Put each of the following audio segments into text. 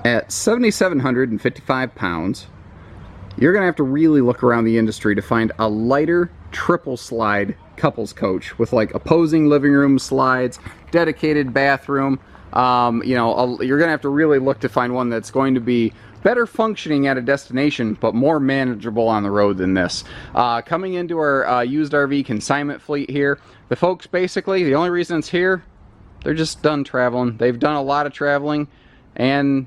At 7,755 pounds, you're going to have to really look around the industry to find a lighter triple slide couples coach with like opposing living room slides, dedicated bathroom. You know, you're going to have to really look to find one that's going to be better functioning at a destination, but more manageable on the road than this. Coming into our used RV consignment fleet here, the folks basically, the only reason it's here, they're just done traveling. They've done a lot of traveling, and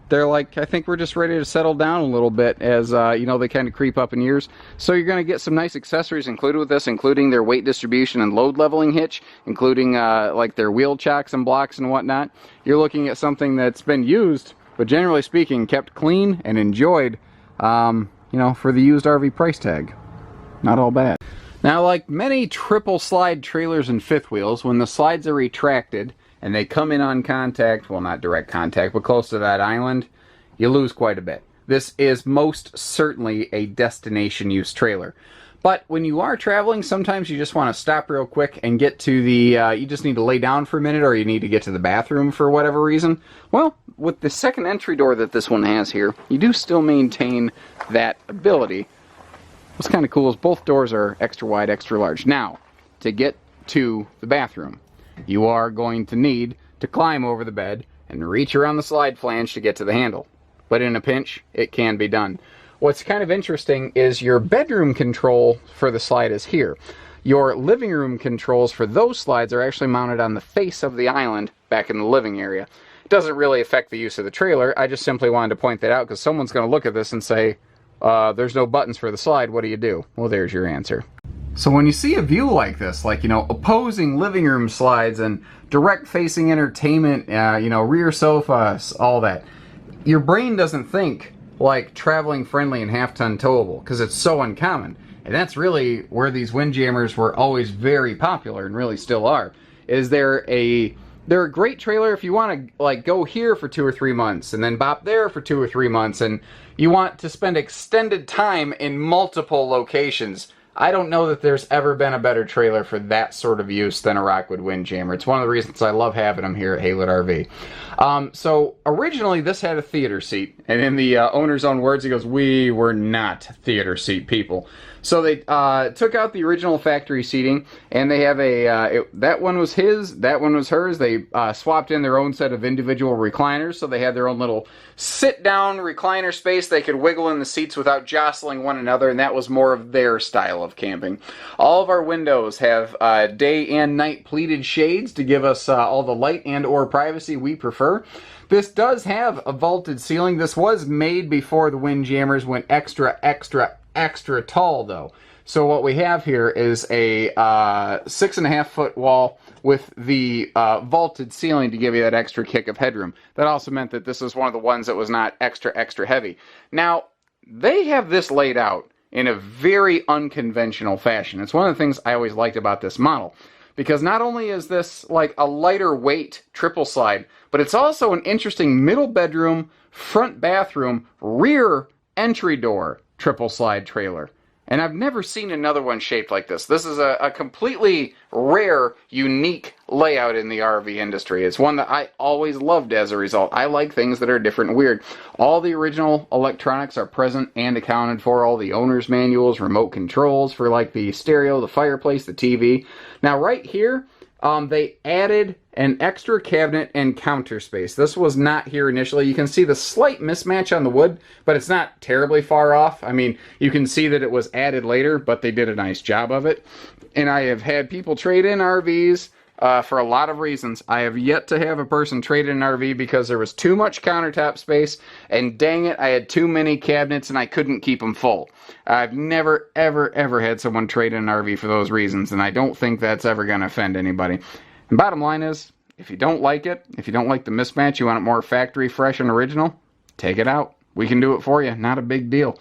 they're like, I think we're just ready to settle down a little bit as, you know, they kind of creep up in years. So you're going to get some nice accessories included with this, including their weight distribution and load leveling hitch, including like their wheel chocks and blocks and whatnot. You're looking at something that's been used, but generally speaking, kept clean and enjoyed, you know, for the used RV price tag. Not all bad. Now, like many triple slide trailers and fifth wheels, when the slides are retracted, and they come in on contact, well, not direct contact, but close to that island, you lose quite a bit. This is most certainly a destination use trailer. But when you are traveling, sometimes you just want to stop real quick and get to the, you just need to lay down for a minute, or you need to get to the bathroom for whatever reason. Well, with the second entry door that this one has here, you do still maintain that ability. What's kind of cool is both doors are extra wide, extra large. Now, to get to the bathroom, you are going to need to climb over the bed and reach around the slide flange to get to the handle. But in a pinch, it can be done. What's kind of interesting is your bedroom control for the slide is here. Your living room controls for those slides are actually mounted on the face of the island back in the living area. It doesn't really affect the use of the trailer. I just simply wanted to point that out because someone's going to look at this and say, there's no buttons for the slide, what do you do? Well, there's your answer. So when you see a view like this, like, you know, opposing living room slides and direct facing entertainment, you know, rear sofas, all that, your brain doesn't think like traveling friendly and half-ton towable because it's so uncommon. And that's really where these Windjammers were always very popular and really still are. They're a great trailer if you want to like go here for 2 or 3 months and then bop there for 2 or 3 months and you want to spend extended time in multiple locations. I don't know that there's ever been a better trailer for that sort of use than a Rockwood Windjammer. It's one of the reasons I love having them here at Haylett RV. So originally this had a theater seat, and in the owner's own words, he goes, "We were not theater seat people." So they took out the original factory seating, and they have a, that one was his, that one was hers. They swapped in their own set of individual recliners, so they had their own little sit-down recliner space. They could wiggle in the seats without jostling one another, and that was more of their style of camping. All of our windows have day and night pleated shades to give us all the light and or privacy we prefer. This does have a vaulted ceiling. This was made before the Windjammers went extra tall though. So what we have here is a 6.5 foot wall with the vaulted ceiling to give you that extra kick of headroom. That also meant that this was one of the ones that was not extra heavy. Now, they have this laid out in a very unconventional fashion. It's one of the things I always liked about this model. Because not only is this like a lighter weight triple slide, but it's also an interesting middle bedroom, front bathroom, rear entry door triple slide trailer. And I've never seen another one shaped like this. This is a completely rare, unique layout in the RV industry. It's one that I always loved as a result. I like things that are different and weird. All the original electronics are present and accounted for. All the owner's manuals, remote controls for like the stereo, the fireplace, the TV. Now right here, they added an extra cabinet and counter space. This was not here initially. You can see the slight mismatch on the wood, but it's not terribly far off. I mean, you can see that it was added later, but they did a nice job of it. And I have had people trade in RVs for a lot of reasons. I have yet to have a person trade in an RV because there was too much countertop space, and dang it, I had too many cabinets and I couldn't keep them full. I've never, ever had someone trade in an RV for those reasons, and I don't think that's ever going to offend anybody. And bottom line is, if you don't like it, if you don't like the mismatch, you want it more factory fresh and original, take it out. We can do it for you. Not a big deal.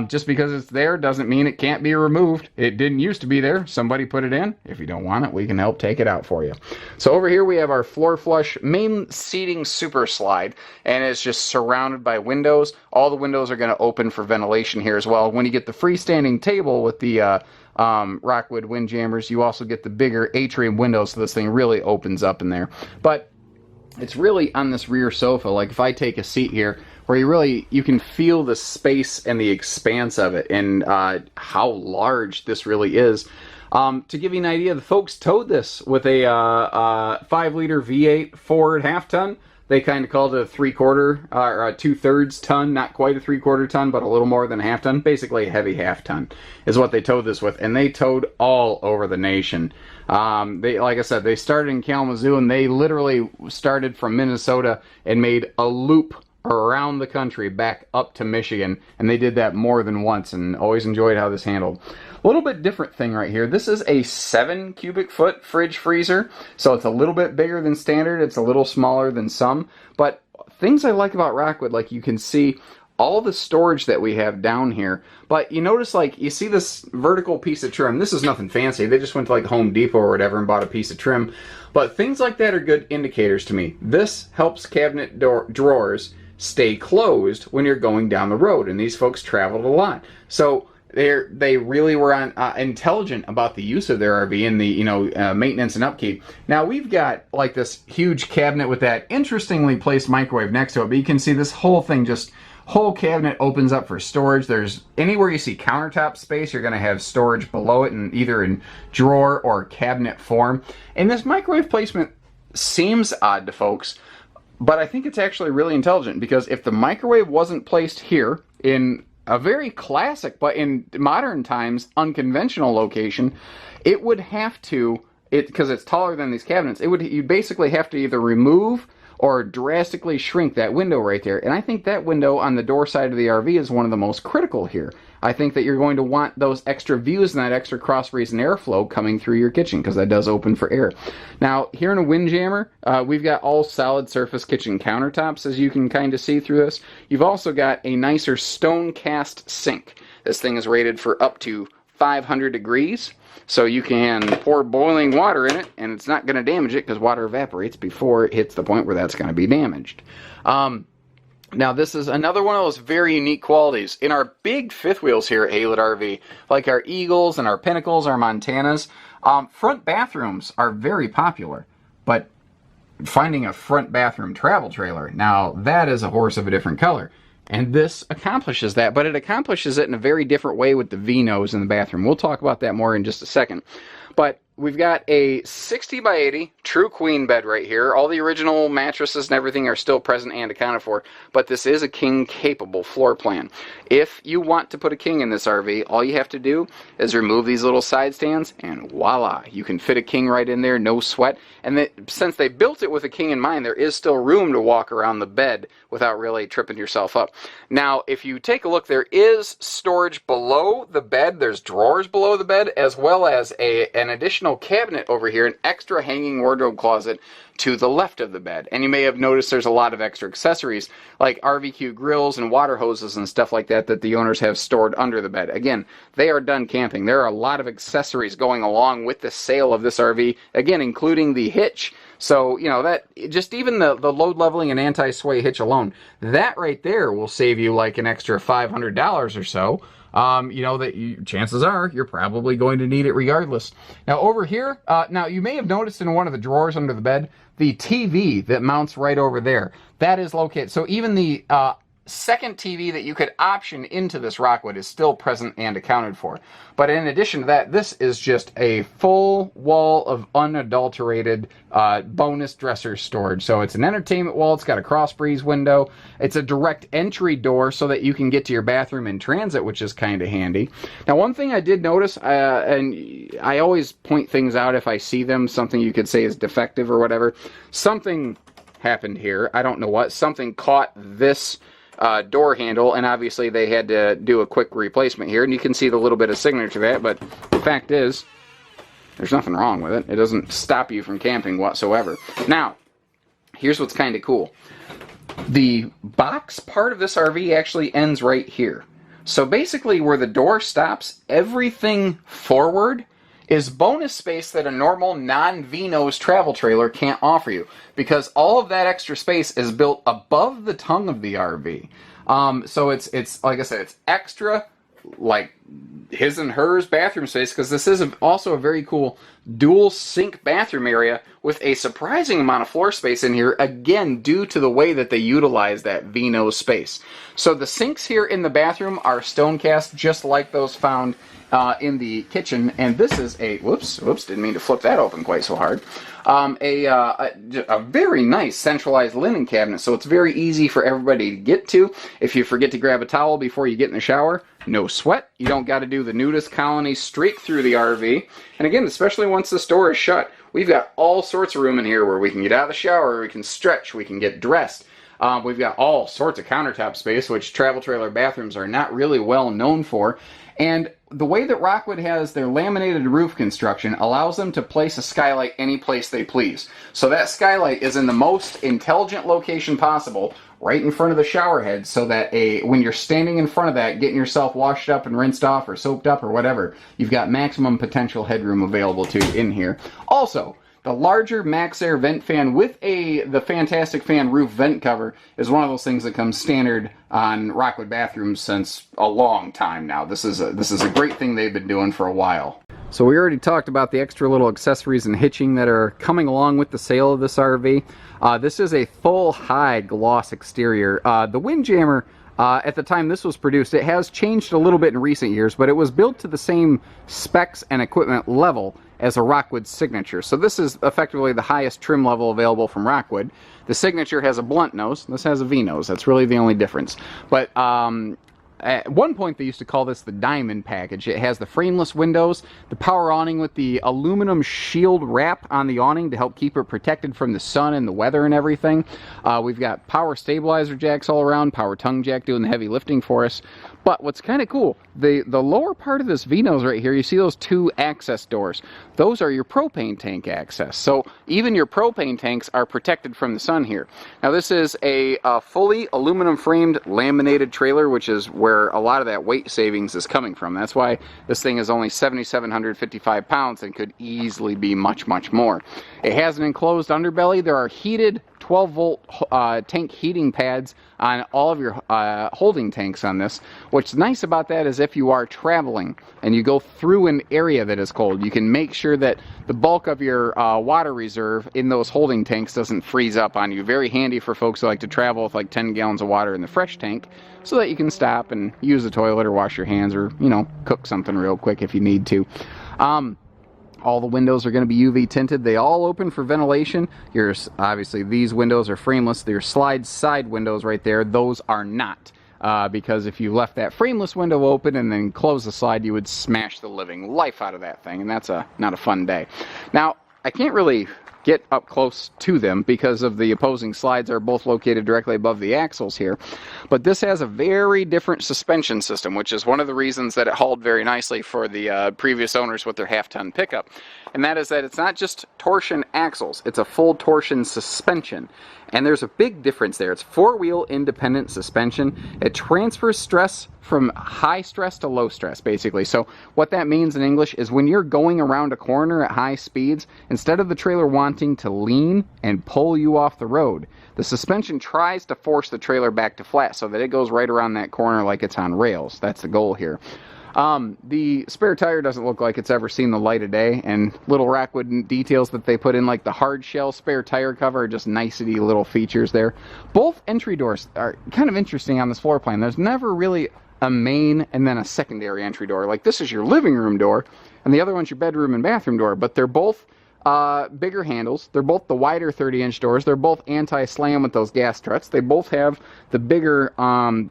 Just because it's there doesn't mean it can't be removed. It didn't used to be there. Somebody put it in. If you don't want it, we can help take it out for you. So over here we have our floor flush main seating super slide, and it's just surrounded by windows. All the windows are going to open for ventilation here as well. When you get the freestanding table with the Rockwood Windjammers, you also get the bigger atrium windows, so this thing really opens up in there. But it's really on this rear sofa. Like if I take a seat here, where you can feel the space and the expanse of it, and how large this really is. To give you an idea, the folks towed this with a 5-liter V8 Ford half-ton. They kind of called it a 3/4 or a 2/3 ton, not quite a 3/4 ton, but a little more than a half ton. Basically a heavy half ton is what they towed this with, and they towed all over the nation. Like I said, they started in Kalamazoo, and they literally started from Minnesota and made a loop around the country back up to Michigan, and they did that more than once, and always enjoyed how this handled. A little bit different thing right here. This is a 7 cubic foot fridge freezer, so it's a little bit bigger than standard. It's a little smaller than some, but things I like about Rockwood, like you can see all the storage that we have down here, but you notice, like, you see this vertical piece of trim. This is nothing fancy. They just went to like Home Depot or whatever and bought a piece of trim, but things like that are good indicators to me. This helps cabinet drawers stay closed when you're going down the road, and these folks traveled a lot, so they really were intelligent about the use of their RV and the maintenance and upkeep. Now we've got like this huge cabinet with that interestingly placed microwave next to it, but you can see this whole thing, just whole cabinet opens up for storage. There's anywhere you see countertop space, you're going to have storage below it, and either in drawer or cabinet form. And this microwave placement seems odd to folks, but I think it's actually really intelligent, because if the microwave wasn't placed here in a very classic, but in modern times, unconventional location, it would have to, because it's taller than these cabinets, you'd basically have to either remove or drastically shrink that window right there. And I think that window on the door side of the RV is one of the most critical here. I think that you're going to want those extra views and that extra cross breeze and airflow coming through your kitchen, because that does open for air. Now, here in a Windjammer, we've got all solid surface kitchen countertops, as you can kind of see through this. You've also got a nicer stone cast sink. This thing is rated for up to 500 degrees. So you can pour boiling water in it, and it's not going to damage it, because water evaporates before it hits the point where that's going to be damaged. Now this is another one of those very unique qualities. In our big fifth wheels here at Haylett RV, like our Eagles and our Pinnacles, our Montanas, front bathrooms are very popular. But finding a front bathroom travel trailer, now that is a horse of a different color. And this accomplishes that, but it accomplishes it in a very different way with the V-nose in the bathroom. We'll talk about that more in just a second. But we've got a 60 by 80 true queen bed right here. All the original mattresses and everything are still present and accounted for, but this is a king-capable floor plan. If you want to put a king in this RV, all you have to do is remove these little side stands, and voila, you can fit a king right in there, no sweat. And since they built it with a king in mind, there is still room to walk around the bed without really tripping yourself up. Now, if you take a look, there is storage below the bed. There's drawers below the bed, as well as an additional cabinet over here, an extra hanging wardrobe closet to the left of the bed. And you may have noticed there's a lot of extra accessories like RVQ grills and water hoses and stuff like that the owners have stored under the bed. Again, they are done camping. There are a lot of accessories going along with the sale of this RV, again, including the hitch. So, that just even the load leveling and anti-sway hitch alone, that right there will save you like an extra $500 or so. Chances are you're probably going to need it regardless. Now over here, now you may have noticed in one of the drawers under the bed, the TV that mounts right over there, that is located. So even the second TV that you could option into this Rockwood is still present and accounted for. But in addition to that, this is just a full wall of unadulterated bonus dresser storage. So it's an entertainment wall, it's got a cross breeze window, it's a direct entry door so that you can get to your bathroom in transit, which is kind of handy. Now one thing I did notice, and I always point things out if I see them, something you could say is defective or whatever, something happened here, I don't know what, something caught this door handle, and obviously they had to do a quick replacement here, and you can see the little bit of signature to that, but the fact is, there's nothing wrong with it. It doesn't stop you from camping whatsoever. Now, here's what's kind of cool. The box part of this RV actually ends right here. So basically where the door stops, everything forward is bonus space that a normal non-V-nose travel trailer can't offer you, because all of that extra space is built above the tongue of the RV. So it's like I said, it's extra like his and hers bathroom space, because this is also a very cool dual sink bathroom area with a surprising amount of floor space in here, again due to the way that they utilize that V-nose space. So the sinks here in the bathroom are stone cast, just like those found in the kitchen, and this is a whoops, didn't mean to flip that open quite so hard. A very nice centralized linen cabinet, so it's very easy for everybody to get to. If you forget to grab a towel before you get in the shower, no sweat. You don't got to do the nudist colony straight through the RV. And again, especially once the door is shut, we've got all sorts of room in here where we can get out of the shower, we can stretch, we can get dressed. We've got all sorts of countertop space, which travel trailer bathrooms are not really well known for. And the way that Rockwood has their laminated roof construction allows them to place a skylight any place they please. So that skylight is in the most intelligent location possible, right in front of the shower head, so that when you're standing in front of that, getting yourself washed up and rinsed off or soaped up or whatever, you've got maximum potential headroom available to you in here. Also, the larger Max Air vent fan with the Fantastic Fan roof vent cover is one of those things that comes standard on Rockwood bathrooms since a long time now. This is a great thing they've been doing for a while. So we already talked about the extra little accessories and hitching that are coming along with the sale of this RV. This is a full high gloss exterior. The Windjammer, at the time this was produced, it has changed a little bit in recent years, but it was built to the same specs and equipment level as a Rockwood Signature. So this is effectively the highest trim level available from Rockwood. The Signature has a blunt nose, this has a V-nose. That's really the only difference. But at one point they used to call this the Diamond package. It has the frameless windows, the power awning with the aluminum shield wrap on the awning to help keep it protected from the sun and the weather and everything. We've got power stabilizer jacks all around, power tongue jack doing the heavy lifting for us. But what's kind of cool, the lower part of this V-nose right here, you see those two access doors. Those are your propane tank access. So even your propane tanks are protected from the sun here. Now this is a fully aluminum framed laminated trailer, which is where a lot of that weight savings is coming from. That's why this thing is only 7,755 pounds and could easily be much, much more. It has an enclosed underbelly. There are heated 12-volt tank heating pads on all of your holding tanks on this. What's nice about that is if you are traveling and you go through an area that is cold, you can make sure that the bulk of your water reserve in those holding tanks doesn't freeze up on you. Very handy for folks who like to travel with like 10 gallons of water in the fresh tank, so that you can stop and use the toilet or wash your hands or, you know, cook something real quick if you need to. All the windows are going to be UV tinted. They all open for ventilation. Obviously, these windows are frameless. Your slide side windows right there, those are not. Because if you left that frameless window open and then close the slide, you would smash the living life out of that thing, and that's not a fun day. Now, I can't really get up close to them because of the opposing slides are both located directly above the axles here. But this has a very different suspension system, which is one of the reasons that it hauled very nicely for the previous owners with their half-ton pickup. And that is that it's not just torsion axles, it's a full torsion suspension. And there's a big difference there. It's four-wheel independent suspension. It transfers stress from high stress to low stress, basically. So what that means in English is when you're going around a corner at high speeds, instead of the trailer wanting to lean and pull you off the road, the suspension tries to force the trailer back to flat so that it goes right around that corner like it's on rails. That's the goal here. The spare tire doesn't look like it's ever seen the light of day, and little Rockwood details that they put in, like the hard shell spare tire cover, are just nicety little features there. Both entry doors are kind of interesting on this floor plan. There's never really a main and then a secondary entry door. Like this is your living room door, and the other one's your bedroom and bathroom door, but they're both bigger handles. They're both the wider 30-inch doors. They're both anti-slam with those gas struts. They both have the bigger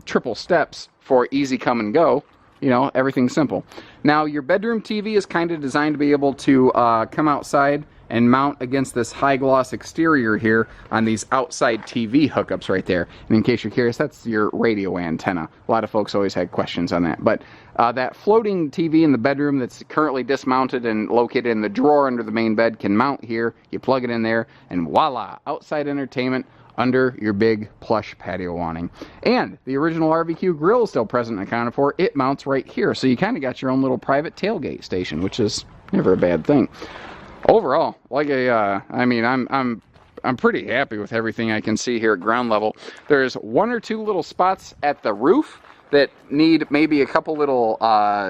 triple steps for easy come and go. You know, everything's simple. Now, your bedroom TV is kind of designed to be able to come outside and mount against this high gloss exterior here on these outside TV hookups right there. And in case you're curious, that's your radio antenna. A lot of folks always had questions on that. But that floating TV in the bedroom that's currently dismounted and located in the drawer under the main bed can mount here. You plug it in there, and voila, outside entertainment under your big plush patio awning. And the original RVQ grill is still present and accounted for. It mounts right here, so you kind of got your own little private tailgate station, which is never a bad thing. Overall, like I'm pretty happy with everything I can see here at ground level. There's one or two little spots at the roof that need maybe a couple little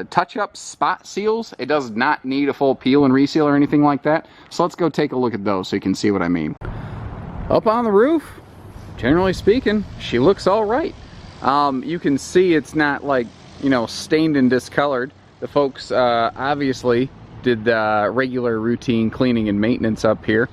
touch-up spot seals. It does not need a full peel and reseal or anything like that. So let's go take a look at those so you can see what I mean. Up on the roof, generally speaking, she looks all right. You can see it's not like, you know, stained and discolored. The folks obviously did the regular routine cleaning and maintenance up here.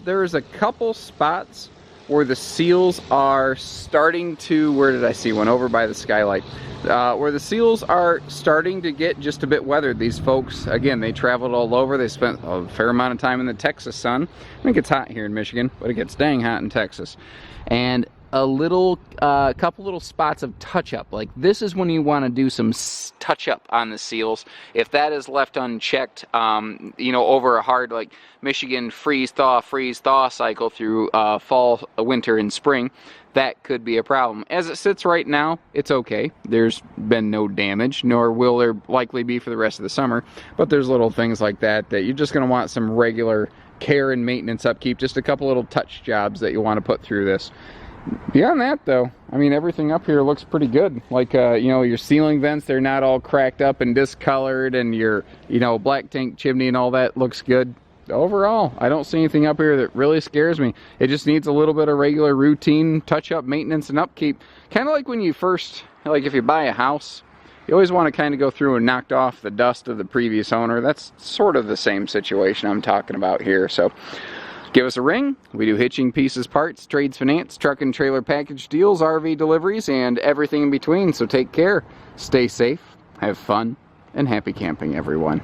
There's a couple spots where the seals are starting to, where did I see one? Over by the skylight. Where the seals are starting to get just a bit weathered. These folks, again, they traveled all over. They spent a fair amount of time in the Texas sun. I think it's hot here in Michigan, but it gets dang hot in Texas. And a couple little spots of touch-up. Like, this is when you want to do some touch-up on the seals. If that is left unchecked, you know, over a hard, like, Michigan freeze-thaw cycle through fall, winter, and spring, that could be a problem. As it sits right now, it's okay. There's been no damage, nor will there likely be for the rest of the summer. But there's little things like that that you're just going to want some regular care and maintenance upkeep. Just a couple little touch jobs that you want to put through this. Beyond that, though, I mean, everything up here looks pretty good. Like, you know, your ceiling vents, they're not all cracked up and discolored, and your, you know, black tank chimney and all that looks good. Overall, I don't see anything up here that really scares me. It just needs a little bit of regular routine touch-up, maintenance, and upkeep. Kind of like when you first, like if you buy a house, you always want to kind of go through and knock off the dust of the previous owner. That's sort of the same situation I'm talking about here. So give us a ring. We do hitching, pieces, parts, trades, finance, truck and trailer package deals, RV deliveries, and everything in between. So take care, stay safe, have fun, and happy camping, everyone.